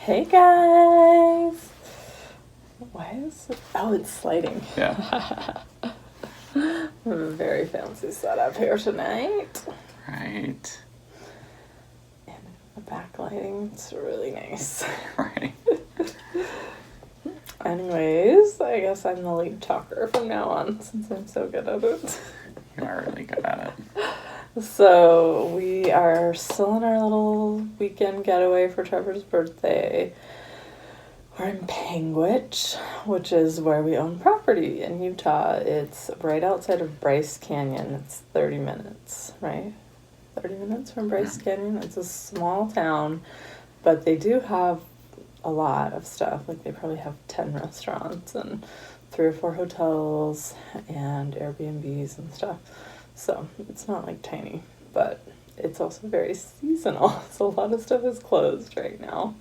Hey guys! Why is it? Oh, it's sliding. Yeah. We have a very fancy setup here tonight. Right. And the backlighting, it's really nice. Right. Anyways, I guess I'm the lead talker from now on since I'm so good at it. You are really good at it. So we are still in our little weekend getaway for Trevor's birthday. We're in Panguitch, which is where we own property in Utah. It's right outside of Bryce Canyon. It's 30 minutes, right? 30 minutes from Bryce Canyon. It's a small town, but they do have a lot of stuff. Like they probably have 10 restaurants and 3 or 4 hotels and Airbnbs and stuff. So it's not like tiny, but it's also very seasonal. So a lot of stuff is closed right now.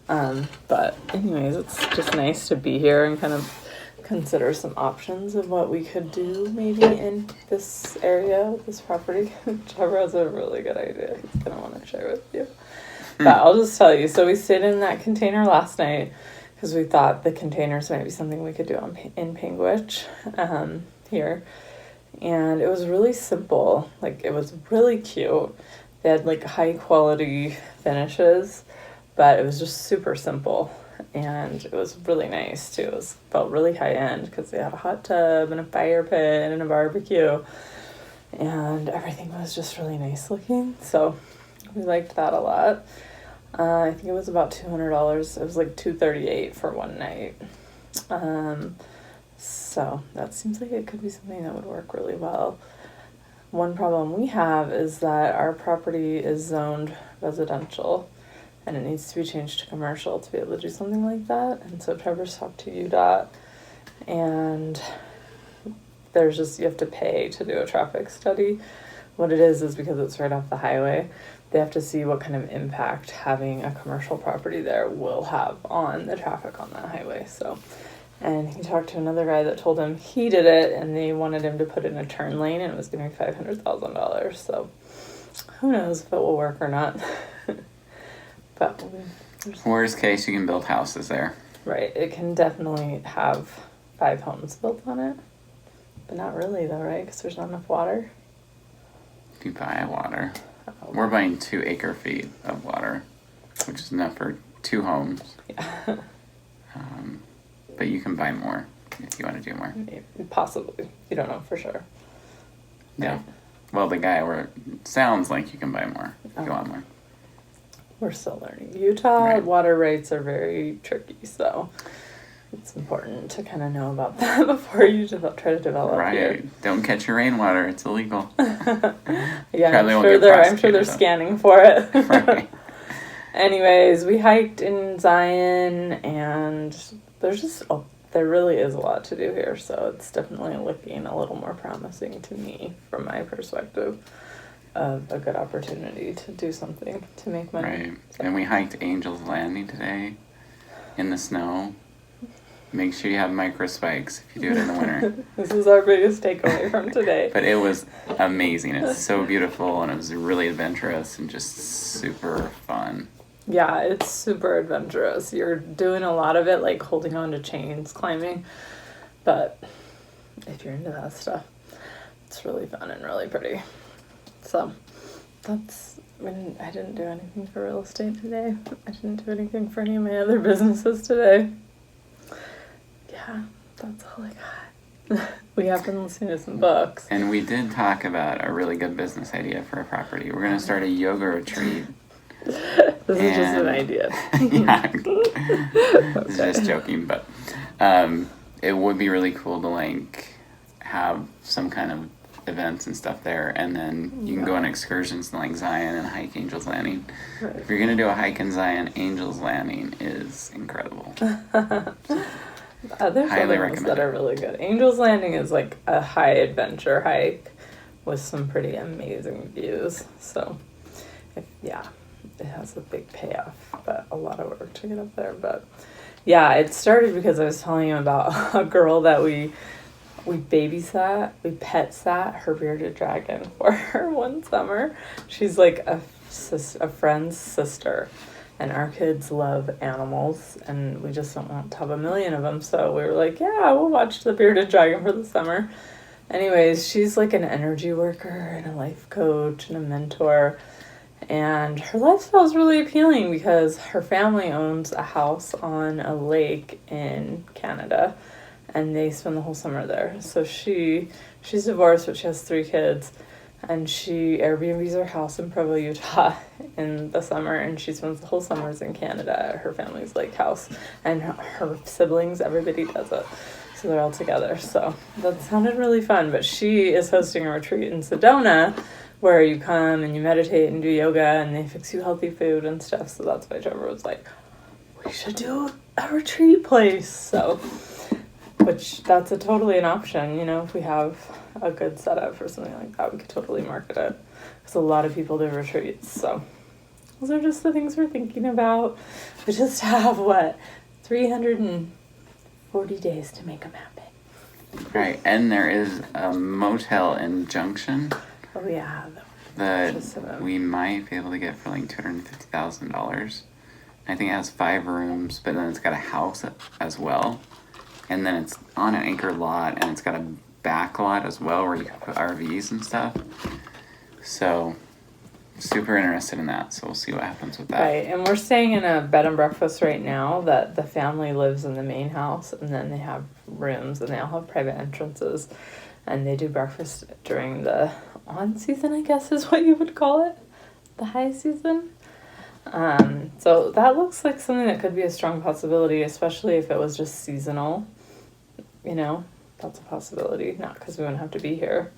But anyways, it's just nice to be here and kind of consider some options of what we could do maybe in this area, this property. Trevor has a really good idea he's going to want to share with you. But I'll just tell you. So we stayed in that container last night because we thought the containers might be something we could do in Panguitch here. And it was really simple. Like, it was really cute. They had, like, high-quality finishes, but it was just super simple. And it was really nice, too. It felt really high-end because they had a hot tub and a fire pit and a barbecue. And everything was just really nice looking. So we liked that a lot. I think it was about $200. It was like $238 for one night. So that seems like it could be something that would work really well. One problem we have is that our property is zoned residential and it needs to be changed to commercial to be able to do something like that. And so Trevor's talked to UDOT and you have to pay to do a traffic study. What it is because it's right off the highway. They have to see what kind of impact having a commercial property there will have on the traffic on that highway. And he talked to another guy that told him he did it and they wanted him to put in a turn lane and it was going to be $500,000. So who knows if it will work or not. But worst case, you can build houses there. Right. It can definitely have 5 homes built on it. But not really though, right? Because there's not enough water. If you buy water. We're buying 2 acre-feet of water, which is enough for 2 homes. Yeah. But you can buy more if you want to do more. Possibly. You don't know for sure. Yeah. Right. Well, the guy sounds like you can buy more if you want more. We're still learning. Utah water rights are very tricky, so it's important to kind of know about that before you try to develop here. Don't catch your rainwater. It's illegal. Yeah, I'm sure they're scanning for it. Right. Anyways, we hiked in Zion, and there really is a lot to do here, so it's definitely looking a little more promising to me from my perspective of a good opportunity to do something to make money. Right. So. And we hiked Angel's Landing today in the snow. Make sure you have micro spikes if you do it in the winter. This is our biggest takeaway from today. But it was amazing. It's so beautiful, and it was really adventurous and just super fun. Yeah, it's super adventurous. You're doing a lot of it, like holding on to chains, climbing. But if you're into that stuff, it's really fun and really pretty. So I didn't do anything for real estate today. I didn't do anything for any of my other businesses today. Yeah, that's all I got. We have been listening to some books. And we did talk about a really good business idea for a property. We're going to start a yoga retreat. This is just an idea. Yeah. This is just joking, but it would be really cool to have some kind of events and stuff there, and then you can go on excursions in Zion and hike Angel's Landing. Right. If you're going to do a hike in Zion, Angel's Landing is incredible. There's other ones that are really good. Angel's Landing is like a high adventure hike with some pretty amazing views. So, it has a big payoff, but a lot of work to get up there. But yeah, it started because I was telling you about a girl that we pet sat her bearded dragon for her one summer. She's like a friend's sister. And our kids love animals, and we just don't want to have a million of them. So we were like, yeah, we'll watch The Bearded Dragon for the summer. Anyways, she's like an energy worker and a life coach and a mentor. And her lifestyle is really appealing because her family owns a house on a lake in Canada, and they spend the whole summer there. So she's divorced, but she has 3 kids. And she Airbnbs her house in Provo, Utah in the summer, and she spends the whole summers in Canada at her family's lake house. And her siblings, everybody does it. So they're all together. So that sounded really fun. But she is hosting a retreat in Sedona where you come and you meditate and do yoga and they fix you healthy food and stuff. So that's why Trevor was like, we should do a retreat place. So, which that's totally an option, you know, if we have a good setup for something like that, we could totally market it. Because a lot of people do retreats. So those are just the things we're thinking about. We just have, 340 days to make them happen. Right, and there is a motel in Junction Oh, yeah. that we might be able to get for like $250,000. I think it has 5 rooms, but then it's got a house as well. And then it's on an acre lot, and it's got a back lot as well where you can put RVs and stuff. So, super interested in that. So we'll see what happens with that. Right, and we're staying in a bed and breakfast right now that the family lives in the main house, and then they have rooms, and they all have private entrances, and they do breakfast during the on season, I guess is what you would call it, the high season. So that looks like something that could be a strong possibility, especially if it was just seasonal. You know, that's a possibility, not because we wouldn't have to be here.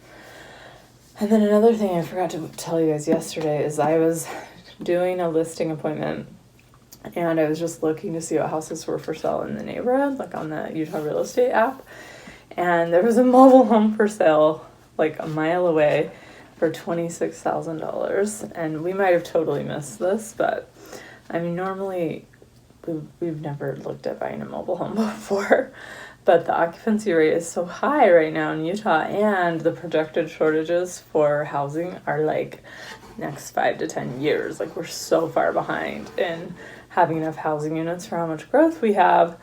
And then another thing I forgot to tell you guys yesterday is I was doing a listing appointment, and I was just looking to see what houses were for sale in the neighborhood, like on the Utah Real Estate app. And there was a mobile home for sale like a mile away for $26,000. And we might have totally missed this, but I mean, normally we've never looked at buying a mobile home before. But the occupancy rate is so high right now in Utah, and the projected shortages for housing are like next 5 to 10 years. Like, we're so far behind in having enough housing units for how much growth we have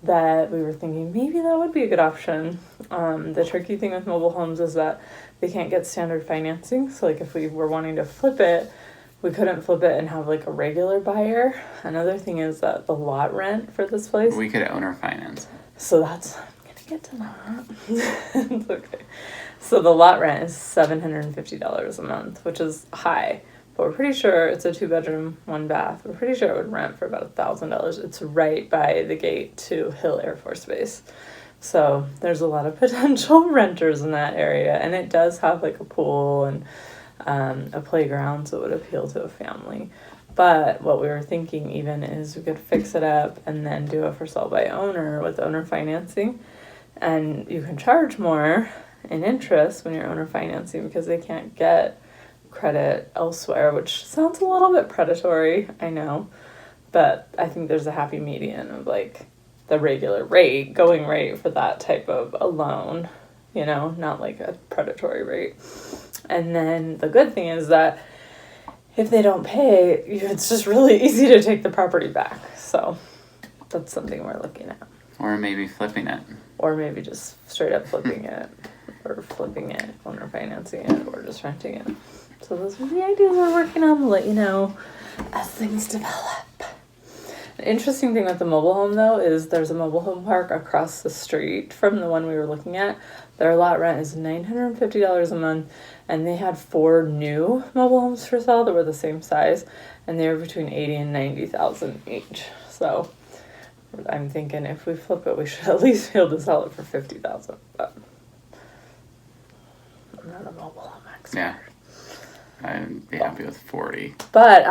that we were thinking maybe that would be a good option. The tricky thing with mobile homes is that they can't get standard financing. So like if we were wanting to flip it, we couldn't flip it and have like a regular buyer. Another thing is that the lot rent for this place. We could owner finance. So I'm going to get to that. It's okay. So the lot rent is $750 a month, which is high. But we're pretty sure it's a 2-bedroom, 1-bath. We're pretty sure it would rent for about $1,000. It's right by the gate to Hill Air Force Base. So there's a lot of potential renters in that area. And it does have like a pool and a playground, so it would appeal to a family. But what we were thinking even is we could fix it up and then do it for sale by owner with owner financing. And you can charge more in interest when you're owner financing because they can't get credit elsewhere, which sounds a little bit predatory, I know. But I think there's a happy median of like the regular rate, going rate for that type of a loan, you know, not like a predatory rate. And then the good thing is that if they don't pay, it's just really easy to take the property back. So that's something we're looking at. Or maybe flipping it. Or maybe just straight up flipping it. Or flipping it, owner financing it, or just renting it. So those are the ideas we're working on. We'll let you know as things develop. An interesting thing with the mobile home, though, is there's a mobile home park across the street from the one we were looking at. Their lot rent is $950 a month, and they had 4 new mobile homes for sale that were the same size, and they were between $80,000 and $90,000 each. So I'm thinking if we flip it, we should at least be able to sell it for $50,000. But I'm not a mobile home expert. Yeah. I'd be happy with 40. But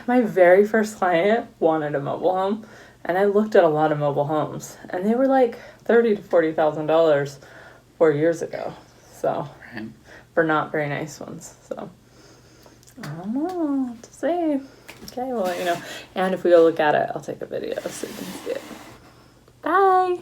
my very first client wanted a mobile home, and I looked at a lot of mobile homes, and they were like $30,000 to $40,000 4 years ago. So, Right. For not very nice ones. So, I don't know what to say. Okay, we'll let you know. And if we go look at it, I'll take a video so you can see it. Bye.